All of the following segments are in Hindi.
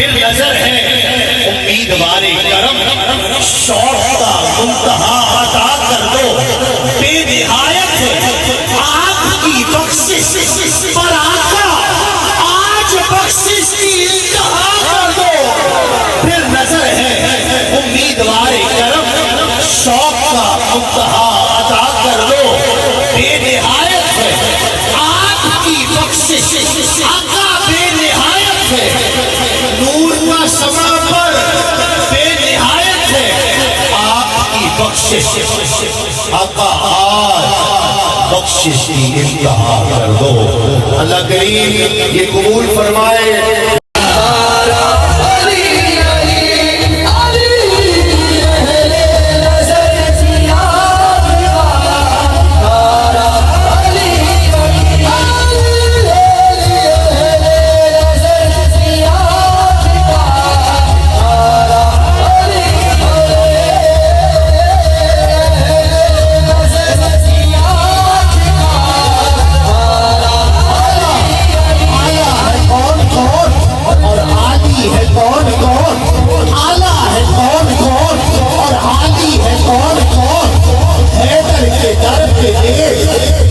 फिर नजर है उम्मीदवारे करम, शौक का मुंतहा अता कर दो। बेनिहायत आपकी बख्शिश पर आका, आज बख्शिश की इंतहा कर दो। फिर नजर है उम्मीदवारे करम, शौक का मुंतहा अता कर दो। बेनिहायत है आपकी बख्शिश आका, बेनिहायत है नूर का समा पर, बेनिहायत है आपकी बख्शिश आका, आज बख्शिश की इंतहा कर दो। अल्लाह करीम ये कबूल फरमाए।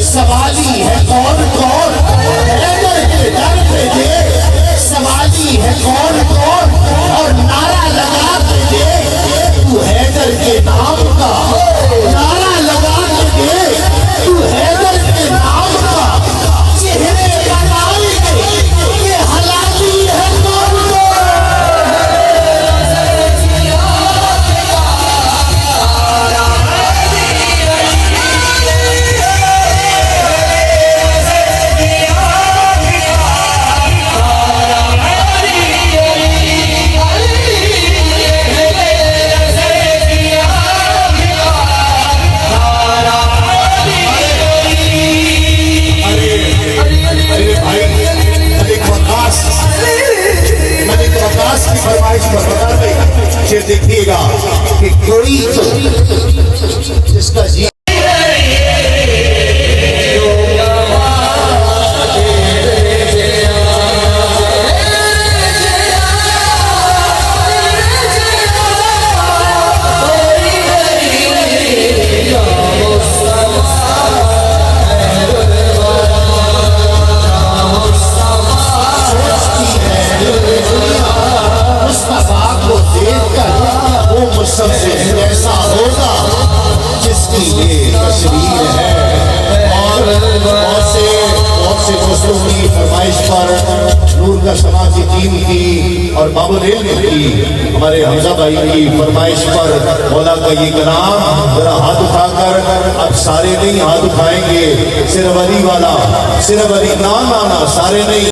सवाली है कौन कौन, हैदर के दर पे दे। सवाली है कौन कौन, और नारा लगा के दे तू हैदर के नाम का। नारा लगा के दे तू हैदर के नाम का। चेहरे बनाएंगे ये हलाली है कौन कौन। देखिएगा कि कोई जिसका जी सबसे ऐसा होगा जिसकी ये तस्वीर है। और बहुत से दोस्तों की फरमाइश पर नूर का समा की टीम की और बाबुल इल्म की, हमारे हमजा भाई की फरमाइश पर मौला का ये कलाम जरा हाथ उठाकर, अब सारे नहीं हाथ उठाएंगे, सिर्फ अली वाला, सिर्फ अली नाम आना, सारे नहीं।